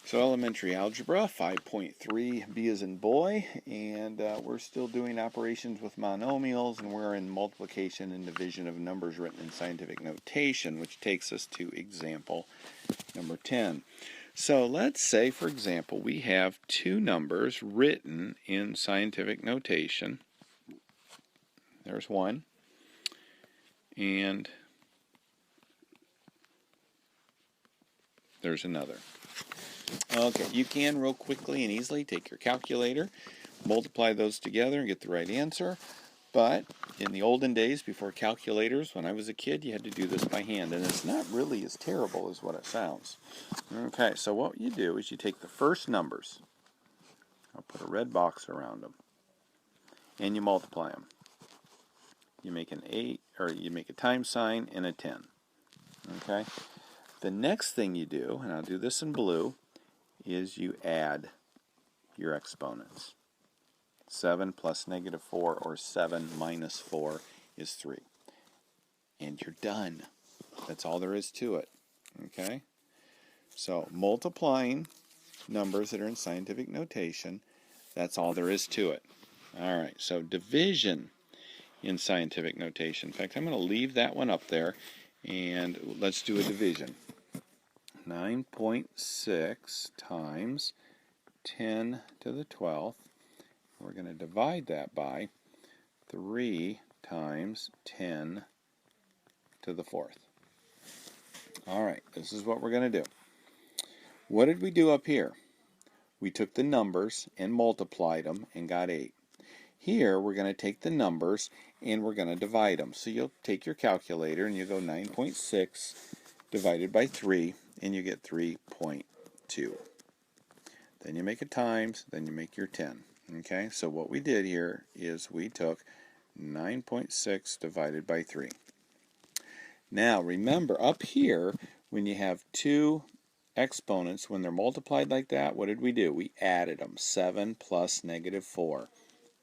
So elementary algebra 5.3, B as in boy, and we're still doing operations with monomials, and we're in multiplication and division of numbers written in scientific notation, which takes us to example number 10. So let's say, for example, we have two numbers written in scientific notation. There's one, and there's another. Okay, you can real quickly and easily take your calculator, multiply those together and get the right answer. But in the olden days, before calculators, when I was a kid, you had to do this by hand. And it's not really as terrible as what it sounds. Okay, so what you do is you take the first numbers. I'll put a red box around them. And you multiply them. You make an 8, or you make a times sign and a 10. Okay? The next thing you do, and I'll do this in blue, is you add your exponents. 7 plus negative 4, or 7 minus 4 is 3. And you're done. That's all there is to it. Okay? So multiplying numbers that are in scientific notation, that's all there is to it. All right, so division in scientific notation. In fact, I'm going to leave that one up there, and let's do a division. 9.6 times 10 to the 12th. We're going to divide that by 3 times 10 to the 4th. All right, this is what we're going to do. What did we do up here? We took the numbers and multiplied them and got 8. Here, we're going to take the numbers and we're going to divide them. So you'll take your calculator and you go 9.6 divided by 3, and you get 3.2. Then you make a times, then you make your 10. Okay, so what we did here is we took 9.6 divided by 3. Now remember, up here, when you have two exponents, when they're multiplied like that, what did we do? We added them. 7 plus negative 4.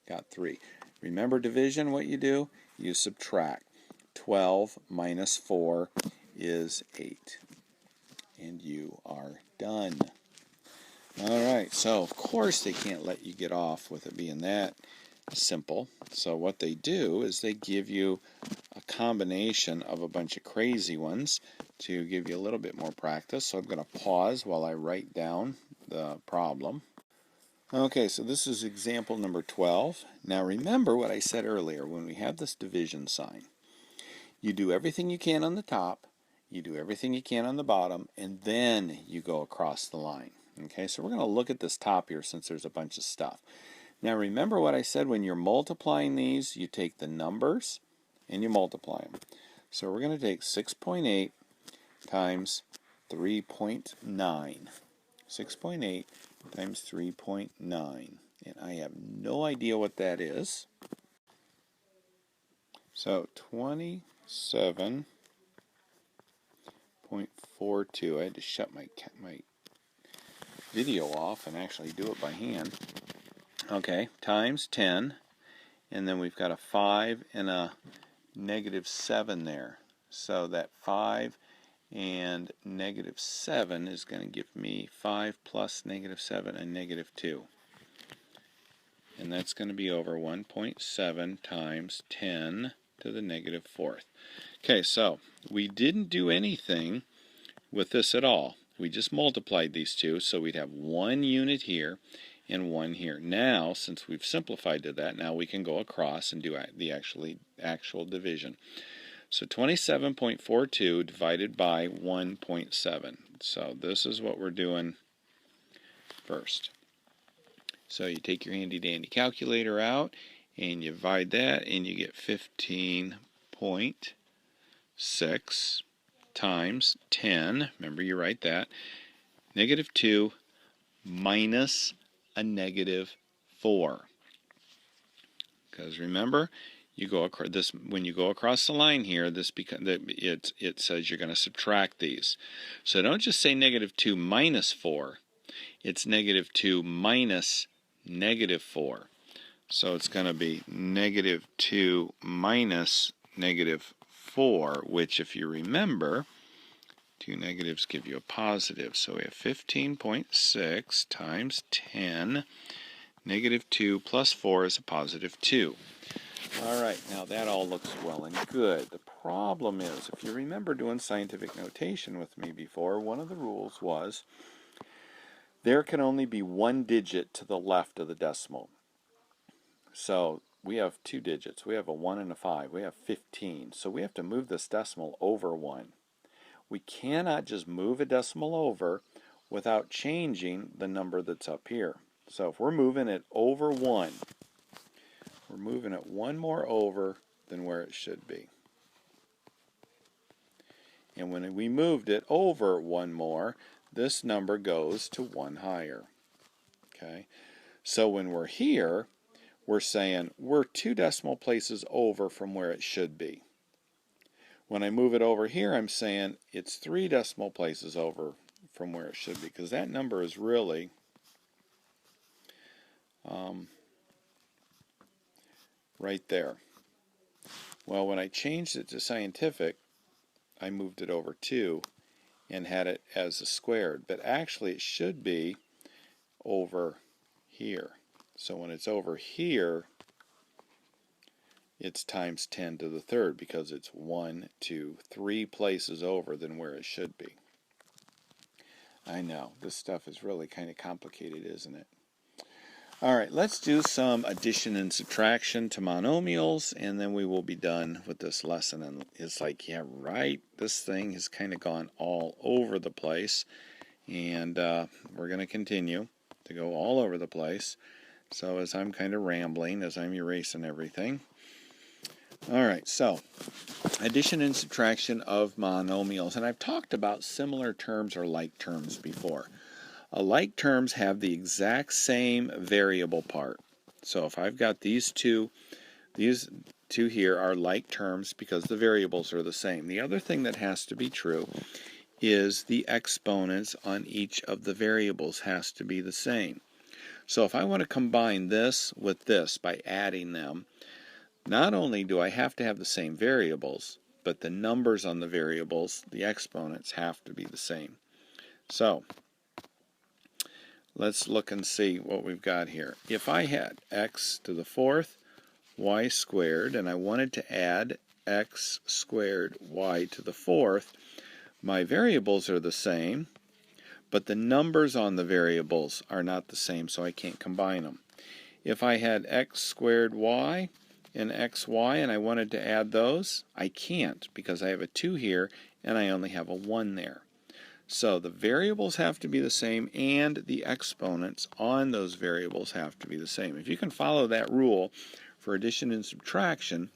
Got 3. Remember division, what you do? You subtract. 12 minus 4 is 8. And you are done. Alright, so of course they can't let you get off with it being that simple. So what they do is they give you a combination of a bunch of crazy ones to give you a little bit more practice. So I'm going to pause while I write down the problem. Okay, so this is example number 12. Now remember what I said earlier. When we have this division sign, you do everything you can on the top, you do everything you can on the bottom, and then you go across the line. Okay, so we're going to look at this top here since there's a bunch of stuff. Now remember what I said, when you're multiplying these, you take the numbers and you multiply them. So we're going to take 6.8 times 3.9. 6.8 times 3.9. And I have no idea what that is. So 27.42. I had to shut my video off and actually do it by hand. Okay, times 10, and then we've got a 5 and a negative 7 there. So that 5 and negative 7 is going to give me 5 plus negative 7 and negative 2. And that's going to be over 1.7 times 10 to the negative 4th. Okay, so we didn't do anything with this at all. We just multiplied these two, so we'd have one unit here and one here. Now, since we've simplified to that, now we can go across and do the actual division. So 27.42 divided by 1.7. So this is what we're doing first. So you take your handy dandy calculator out and you divide that and you get 15.6 times 10, remember you write that, negative 2 minus a negative 4. Because remember, you go across this, when you go across the line here, it says you're going to subtract these. So don't just say negative 2 minus 4. It's negative 2 minus negative 4. So it's going to be negative 2 minus negative 4, which if you remember, Two negatives give you a positive. So we have 15.6 times 10. Negative 2 plus 4 is a positive 2. All right, now that all looks well and good. The problem is, if you remember doing scientific notation with me before, one of the rules was there can only be one digit to the left of the decimal. So we have two digits. We have a 1 and a 5. We have 15. So we have to move this decimal over 1. We cannot just move a decimal over without changing the number that's up here. So if we're moving it over 1, we're moving it one more over than where it should be. And when we moved it over one more, this number goes to one higher. Okay? So when we're here, we're saying we're 2 decimal places over from where it should be. When I move it over here, I'm saying it's 3 decimal places over from where it should be, because that number is really right there. Well, when I changed it to scientific, I moved it over 2 and had it as a squared, but actually it should be over here. So when it's over here, it's times 10 to the third, because it's 1, 2, 3 places over than where it should be. I know, this stuff is really kind of complicated, isn't it? All right, let's do some addition and subtraction to monomials, and then we will be done with this lesson. And it's like, yeah, right, this thing has kind of gone all over the place, and we're going to continue to go all over the place. So as I'm kind of rambling, as I'm erasing everything. All right, so addition and subtraction of monomials. And I've talked about similar terms or like terms before. Like terms have the exact same variable part. So if I've got these two here are like terms because the variables are the same. The other thing that has to be true is the exponents on each of the variables has to be the same. So if I want to combine this with this by adding them, not only do I have to have the same variables, but the numbers on the variables, the exponents, have to be the same. So let's look and see what we've got here. If I had x to the 4th, y squared, and I wanted to add x squared y to the 4th, my variables are the same, but the numbers on the variables are not the same, so I can't combine them. If I had x squared y and xy and I wanted to add those, I can't, because I have a 2 here and I only have a 1 there. So the variables have to be the same, and the exponents on those variables have to be the same. If you can follow that rule for addition and subtraction,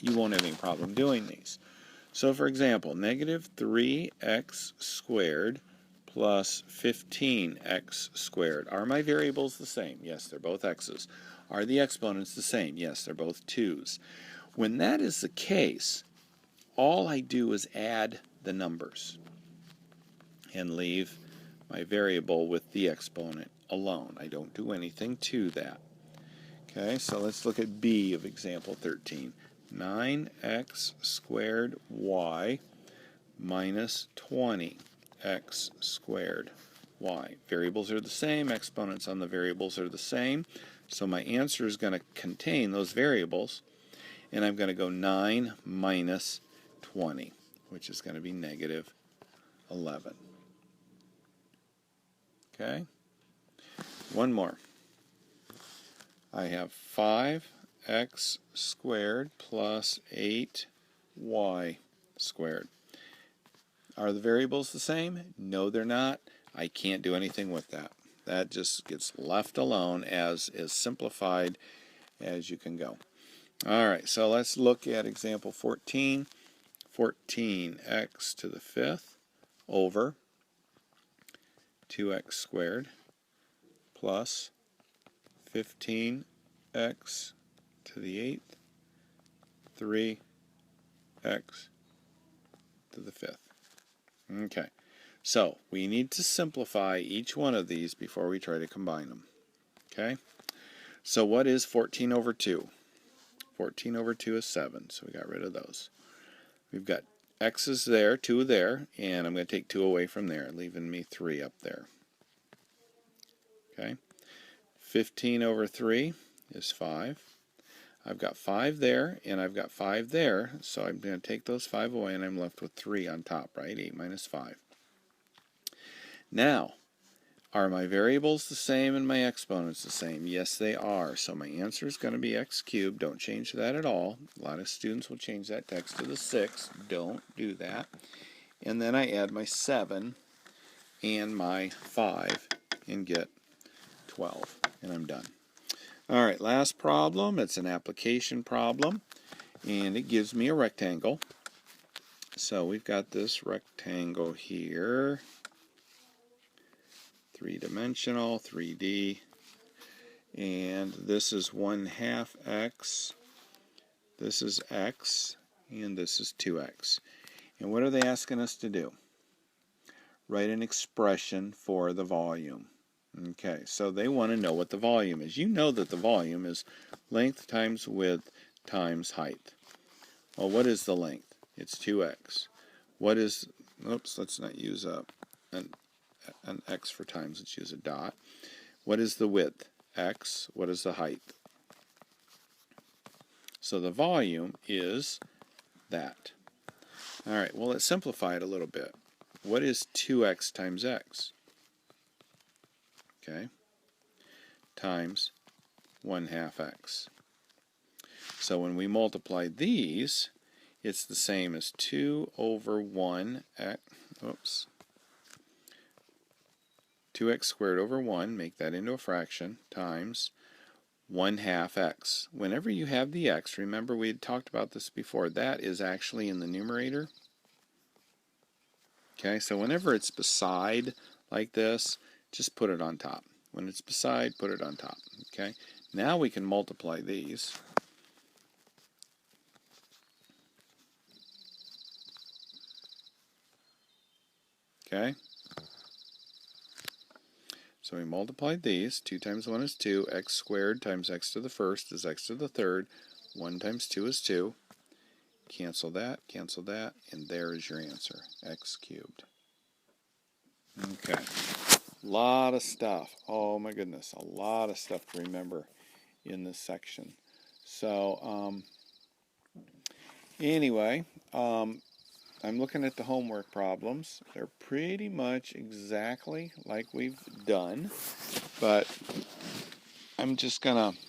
you won't have any problem doing these. So for example, negative 3x squared plus 15x squared. Are my variables the same? Yes, they're both x's. Are the exponents the same? Yes, they're both 2's. When that is the case, all I do is add the numbers and leave my variable with the exponent alone. I don't do anything to that. Okay, so let's look at B of example 13. 9x squared y minus 20x squared y. Variables are the same, exponents on the variables are the same, so my answer is going to contain those variables, and I'm going to go 9 minus 20, which is going to be negative 11. Okay, one more. I have 5x squared plus 8y squared. Are the variables the same? No, they're not. I can't do anything with that. That just gets left alone as simplified as you can go. All right, so let's look at example 14. 14x to the 5th over 2x squared plus 15x to the 8th, 3x to the 5th. Okay, so we need to simplify each one of these before we try to combine them. Okay, so what is 14 over 2? 14 over 2 is 7, so we got rid of those. We've got x is there, 2 there, and I'm going to take 2 away from there, leaving me 3 up there. Okay, 15 over 3 is 5. I've got 5 there, and I've got 5 there, so I'm going to take those 5 away, and I'm left with 3 on top, right? 8 minus 5. Now, are my variables the same and my exponents the same? Yes, they are. So my answer is going to be x cubed. Don't change that at all. A lot of students will change that to x to the 6. Don't do that. And then I add my 7 and my 5 and get 12. And I'm done. All right, last problem. It's an application problem. And it gives me a rectangle. So we've got this rectangle here. Three-dimensional, 3D, and this is 1/2 x, this is x, and this is 2x. And what are they asking us to do? Write an expression for the volume. Okay, so they want to know what the volume is. You know that the volume is length times width times height. Well, what is the length? It's 2x. What is, oops, let's not use an x for times, let's use a dot. What is the width? X. What is the height? So the volume is that. All right, well, let's simplify it a little bit. What is 2x times x? Okay, times 1/2 x. So when we multiply these, it's the same as 2 over 1 x, oops, 2x squared over 1, make that into a fraction, times 1/2 x. Whenever you have the x, remember we had talked about this before, that is actually in the numerator. Okay, so whenever it's beside like this, just put it on top. When it's beside, put it on top. Okay, now we can multiply these. Okay, so we multiplied these. 2 times 1 is 2. X squared times x to the first is x to the third. 1 times 2 is 2. Cancel that, and there is your answer, x cubed. Okay, a lot of stuff. Oh my goodness, a lot of stuff to remember in this section. So anyway, I'm looking at the homework problems. They're pretty much exactly like we've done, but I'm just going to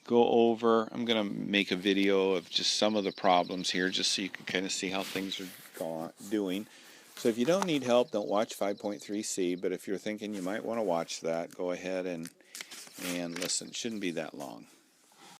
go over, I'm going to make a video of just some of the problems here just so you can kind of see how things are doing. So if you don't need help, don't watch 5.3c, but if you're thinking you might want to watch that, go ahead and listen. It shouldn't be that long.